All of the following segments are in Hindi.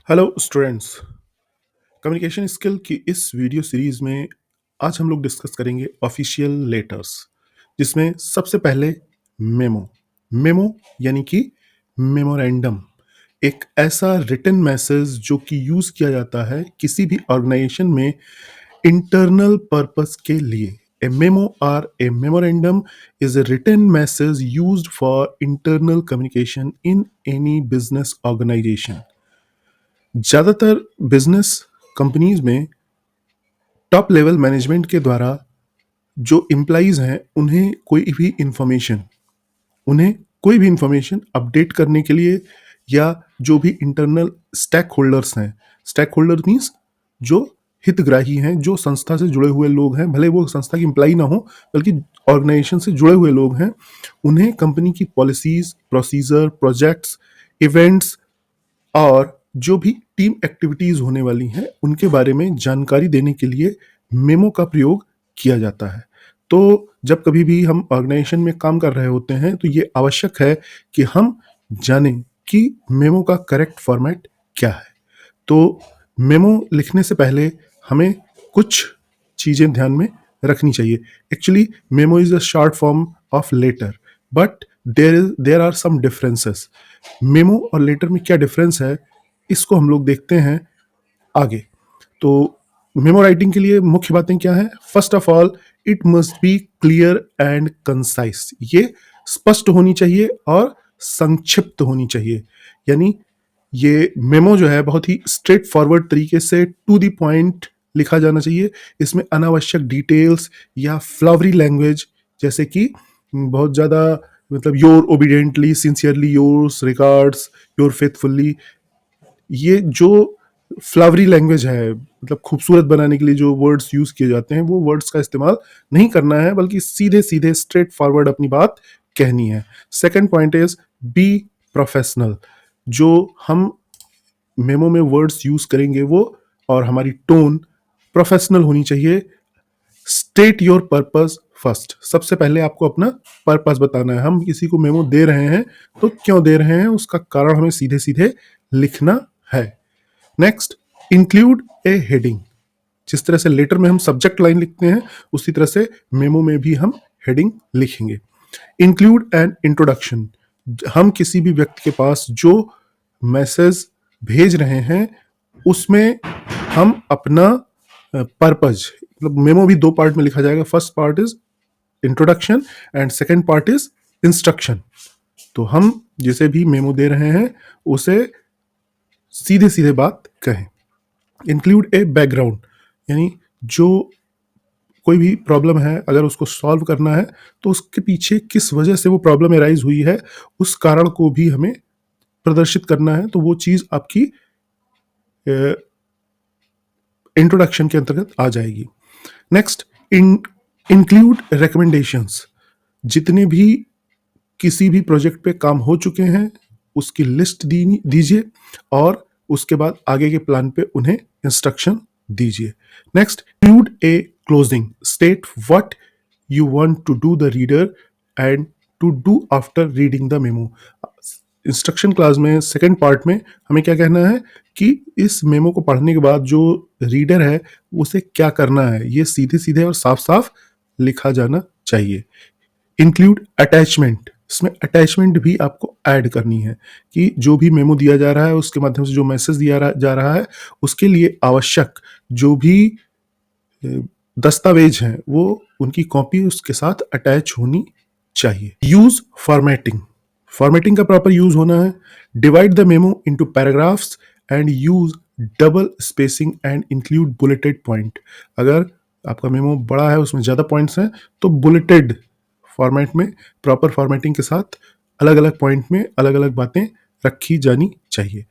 Hello students. कम्युनिकेशन स्किल की इस वीडियो सीरीज में आज हम लोग डिस्कस करेंगे ऑफिशियल लेटर्स, जिसमें सबसे पहले मेमो। मेमो यानी कि मेमोरेंडम, एक ऐसा रिटन मैसेज जो कि यूज किया जाता है किसी भी ऑर्गेनाइजेशन में इंटरनल पर्पस के लिए। ए मेमो और a memorandum is a written message used for internal communication in any business organization. ज़्यादातर बिजनेस कंपनीज में टॉप लेवल मैनेजमेंट के द्वारा जो एम्प्लॉइज़ हैं उन्हें कोई भी इंफॉर्मेशन अपडेट करने के लिए, या जो भी इंटरनल स्टेक होल्डर्स हैं, स्टेक होल्डर मीन्स जो हितग्राही हैं, जो संस्था से जुड़े हुए लोग हैं, भले वो संस्था की एम्प्लॉई ना हो बल्कि ऑर्गेनाइजेशन से जुड़े हुए लोग हैं, उन्हें कंपनी की पॉलिसीज, प्रोसीजर, प्रोजेक्ट्स, इवेंट्स और जो भी टीम एक्टिविटीज होने वाली हैं उनके बारे में जानकारी देने के लिए मेमो का प्रयोग किया जाता है। तो जब कभी भी हम ऑर्गेनाइजेशन में काम कर रहे होते हैं तो ये आवश्यक है कि हम जानें कि मेमो का करेक्ट फॉर्मेट क्या है। तो मेमो लिखने से पहले हमें कुछ चीज़ें ध्यान में रखनी चाहिए। Actually memo is a short form of letter, but there are some differences. Memo और लेटर में क्या डिफरेंस है, इसको हम लोग देखते हैं आगे। तो मेमो राइटिंग के लिए मुख्य बातें क्या है? First of all, it must be clear and concise. ये स्पष्ट होनी चाहिए और संक्षिप्त होनी चाहिए। यानी ये मेमो जो है बहुत ही स्ट्रेट फॉरवर्ड तरीके से टू द पॉइंट लिखा जाना चाहिए। इसमें अनावश्यक डिटेल्स या फ्लावरी लैंग्वेज, जैसे कि बहुत ज़्यादा मतलब your obediently, sincerely yours, regards, your faithfully, ये जो फ्लावरी लैंग्वेज है, मतलब खूबसूरत बनाने के लिए जो वर्ड्स यूज किए जाते हैं, वो वर्ड्स का इस्तेमाल नहीं करना है, बल्कि सीधे सीधे स्ट्रेट फॉरवर्ड अपनी बात कहनी है। Second point is be professional. जो हम मेमो में वर्ड्स यूज करेंगे वो और हमारी टोन प्रोफेशनल होनी चाहिए। State your purpose first. सबसे पहले आपको अपना पर्पस बताना है। हम किसी को मेमो दे रहे हैं तो क्यों दे रहे हैं, उसका कारण हमें सीधे सीधे लिखना है। नेक्स्ट, इंक्लूड ए हेडिंग। जिस तरह से लेटर में हम सब्जेक्ट लाइन लिखते हैं, उसी तरह से मेमो में भी हम हेडिंग लिखेंगे। Include an introduction. हम किसी भी व्यक्ति के पास जो मैसेज भेज रहे हैं उसमें हम अपना पर्पज, मतलब मेमो भी दो पार्ट में लिखा जाएगा। First part is introduction and second part is instruction. तो हम जिसे भी मेमो दे रहे हैं उसे सीधे सीधे बात कहें। इंक्लूड ए बैकग्राउंड, यानी जो कोई भी प्रॉब्लम है अगर उसको सॉल्व करना है तो उसके पीछे किस वजह से वो प्रॉब्लम एराइज हुई है, उस कारण को भी हमें प्रदर्शित करना है। तो वो चीज़ आपकी इंट्रोडक्शन के अंतर्गत आ जाएगी। Next, include recommendations. जितने भी किसी भी प्रोजेक्ट पे काम हो चुके हैं उसकी लिस्ट दीजिए और उसके बाद आगे के प्लान पे उन्हें इंस्ट्रक्शन दीजिए। Next, include a closing. State what you want to do the reader and to do after reading the memo. Instruction class में सेकेंड पार्ट में हमें क्या कहना है कि इस मेमो को पढ़ने के बाद जो रीडर है उसे क्या करना है, ये सीधे सीधे और साफ साफ लिखा जाना चाहिए। Include attachment. इसमें अटैचमेंट भी आपको ऐड करनी है कि जो भी मेमो दिया जा रहा है उसके माध्यम से जो मैसेज जा रहा है उसके लिए आवश्यक जो भी दस्तावेज हैं वो उनकी कॉपी उसके साथ अटैच होनी चाहिए। Use formatting. फॉर्मेटिंग का प्रॉपर यूज होना है। Divide the memo into paragraphs and use double spacing and include bulleted point. अगर आपका मेमो बड़ा है, उसमें ज़्यादा पॉइंट्स हैं, तो बुलेटेड फॉर्मेट में प्रॉपर फॉर्मेटिंग के साथ अलग अलग पॉइंट में अलग अलग बातें रखी जानी चाहिए।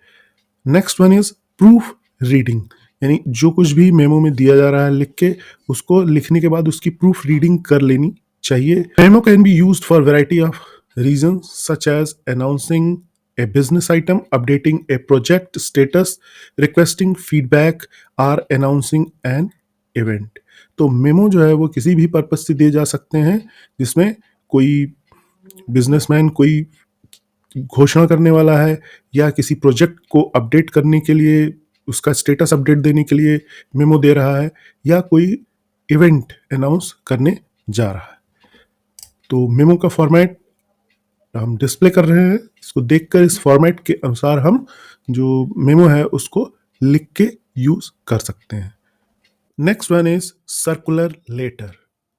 Next one is proof reading, यानी जो कुछ भी मेमो में दिया जा रहा है लिख के, उसको लिखने के बाद उसकी प्रूफ रीडिंग कर लेनी चाहिए। Memo can be used for variety of reasons such as announcing a business item, updating a project status, requesting feedback or announcing an event। तो मेमो जो है वो किसी भी पर्पस से दिए जा सकते हैं जिसमें कोई बिजनेसमैन कोई घोषणा करने वाला है, या किसी प्रोजेक्ट को अपडेट करने के लिए, उसका स्टेटस अपडेट देने के लिए मेमो दे रहा है, या कोई इवेंट अनाउंस करने जा रहा है। तो मेमो का फॉर्मेट हम डिस्प्ले कर रहे हैं, इसको देखकर इस फॉर्मेट के अनुसार हम जो मेमो है उसको लिख के यूज कर सकते हैं। Next one is circular letter.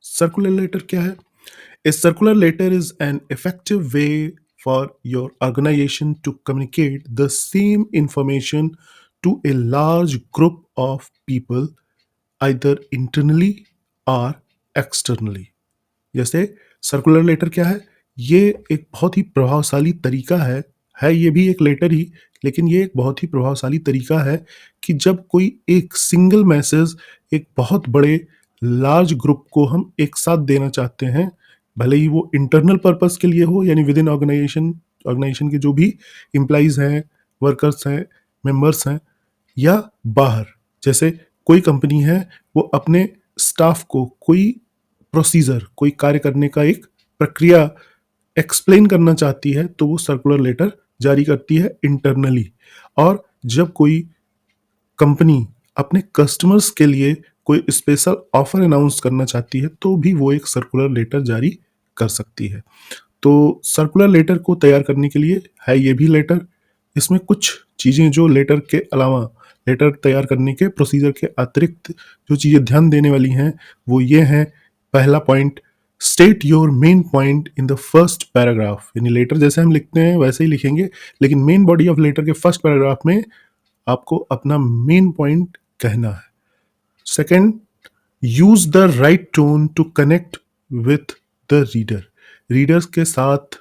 Circular letter क्या है? A circular letter is an effective way for your organization to communicate the same information to a large group of people, either internally or externally. जैसे सर्कुलर लेटर क्या है? ये एक बहुत ही प्रभावशाली तरीका है ये भी एक लेटर ही, लेकिन ये एक बहुत ही प्रभावशाली तरीका है कि जब कोई एक सिंगल मैसेज एक बहुत बड़े लार्ज ग्रुप को हम एक साथ देना चाहते हैं, भले ही वो इंटरनल पर्पस के लिए हो, यानी विद इन ऑर्गेनाइजेशन के जो भी एम्प्लॉइज हैं, वर्कर्स हैं, मेंबर्स हैं, या बाहर, जैसे कोई कंपनी है वो अपने स्टाफ को कोई प्रोसीजर, कोई कार्य करने का एक प्रक्रिया एक्सप्लेन करना चाहती है, तो वो सर्कुलर लेटर जारी करती है इंटरनली। और जब कोई कंपनी अपने कस्टमर्स के लिए कोई स्पेशल ऑफर अनाउंस करना चाहती है, तो भी वो एक सर्कुलर लेटर जारी कर सकती है। तो सर्कुलर लेटर को तैयार करने के लिए है ये भी लेटर। इसमें कुछ चीज़ें जो लेटर के अलावा, लेटर तैयार करने के प्रोसीजर के अतिरिक्त जो चीज़ें ध्यान देने वाली हैं वो ये हैं। पहला point, state your main point in the first paragraph. यानी लेटर जैसे हम लिखते हैं वैसे ही लिखेंगे, लेकिन मेन बॉडी ऑफ लेटर के फर्स्ट पैराग्राफ में आपको अपना मेन पॉइंट कहना है। Second, use the right tone to connect with the reader. Readers के साथ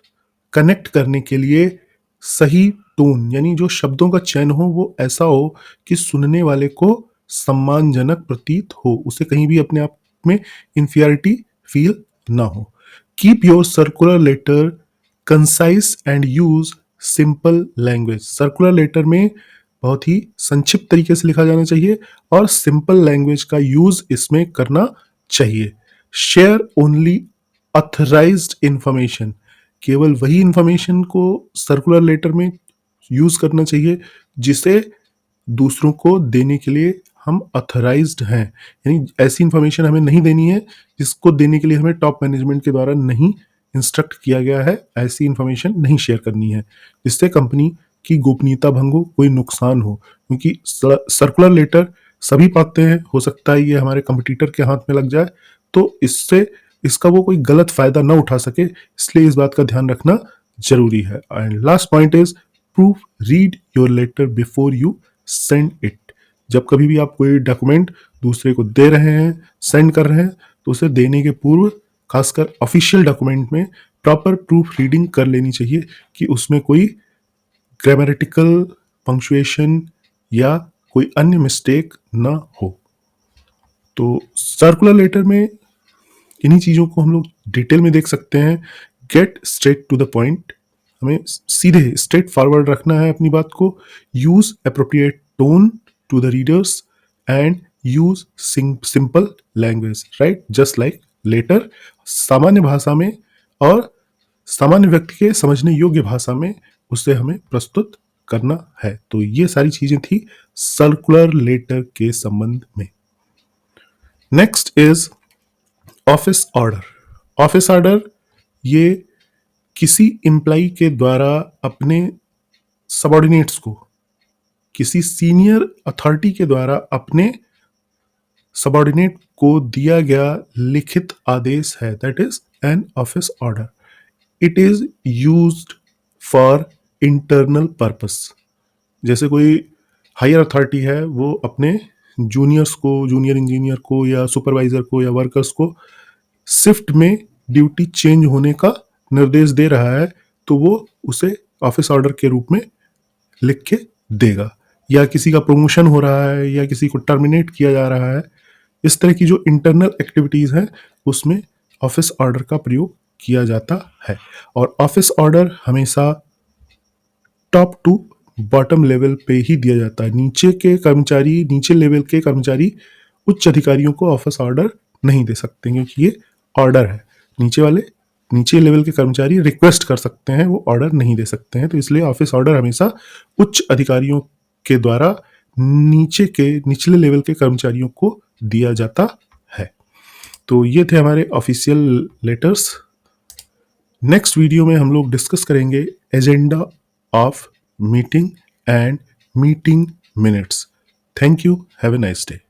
कनेक्ट करने के लिए सही टोन, यानी जो शब्दों का चयन हो वो ऐसा हो कि सुनने वाले को सम्मानजनक प्रतीत हो, उसे कहीं भी अपने आप में इंफीरियरिटी फील ना हो। Keep your circular letter concise and use simple language. Circular letter में बहुत ही संक्षिप्त तरीके से लिखा जाना चाहिए और सिंपल लैंग्वेज का यूज इसमें करना चाहिए। Share only authorised information. केवल वही इंफॉर्मेशन को सर्कुलर लेटर में यूज करना चाहिए जिसे दूसरों को देने के लिए हम ऑथराइज्ड हैं। यानी ऐसी इंफॉर्मेशन हमें नहीं देनी है जिसको देने के लिए हमें टॉप मैनेजमेंट के द्वारा नहीं इंस्ट्रक्ट किया गया है। ऐसी इंफॉर्मेशन नहीं शेयर करनी है जिससे कंपनी की गोपनीयता भंग हो, कोई नुकसान हो, क्योंकि सर्कुलर लेटर सभी पाते हैं, हो सकता है ये हमारे कंपटीटर के हाथ में लग जाए, तो इससे इसका वो कोई गलत फायदा ना उठा सके, इसलिए इस बात का ध्यान रखना जरूरी है। And last point is proofread your letter before you send it. जब कभी भी आप कोई डॉक्यूमेंट दूसरे को दे रहे हैं, सेंड कर रहे हैं, तो उसे देने के पूर्व खासकर ऑफिशियल डॉक्यूमेंट में प्रॉपर प्रूफ रीडिंग कर लेनी चाहिए कि उसमें कोई ग्रामेटिकल, पंक्चुएशन या कोई अन्य मिस्टेक ना हो। तो सर्कुलर लेटर में इन्हीं चीज़ों को हम लोग डिटेल में देख सकते हैं। Get straight to the point, हमें सीधे स्ट्रेट फॉरवर्ड रखना है अपनी बात को। Use appropriate tone to the readers and use simple language, right, just like letter. सामान्य भाषा में और सामान्य व्यक्ति के समझने योग्य भाषा में उसे हमें प्रस्तुत करना है। तो ये सारी चीजें थी सर्कुलर लेटर के संबंध में। Next is office order. Office order ये किसी एम्प्लॉय के द्वारा अपने सबऑर्डिनेट्स को, किसी सीनियर अथॉरिटी के द्वारा अपने सबऑर्डिनेट को दिया गया लिखित आदेश है, that is an office order. It is used for internal purpose. जैसे कोई हायर अथॉरिटी है, वो अपने जूनियर्स को, जूनियर इंजीनियर को या सुपरवाइजर को या वर्कर्स को शिफ्ट में ड्यूटी चेंज होने का निर्देश दे रहा है, तो वो उसे ऑफिस ऑर्डर के रूप में लिख के देगा। या किसी का प्रमोशन हो रहा है या किसी को टर्मिनेट किया जा रहा है, इस तरह की जो इंटरनल एक्टिविटीज हैं उसमें ऑफिस ऑर्डर का प्रयोग किया जाता है। और ऑफिस ऑर्डर हमेशा टॉप टू बॉटम लेवल पे ही दिया जाता है। नीचे के कर्मचारी, नीचे लेवल के कर्मचारी उच्च अधिकारियों को ऑफिस ऑर्डर नहीं दे सकते, क्योंकि ये ऑर्डर है। नीचे वाले नीचे लेवल के कर्मचारी रिक्वेस्ट कर सकते हैं, वो ऑर्डर नहीं दे सकते हैं। तो इसलिए ऑफिस ऑर्डर हमेशा उच्च अधिकारियों के द्वारा निचले लेवल के कर्मचारियों को दिया जाता है। तो ये थे हमारे ऑफिशियल लेटर्स। नेक्स्ट वीडियो में हम लोग डिस्कस करेंगे agenda of meeting and meeting minutes. Thank you, have a nice day.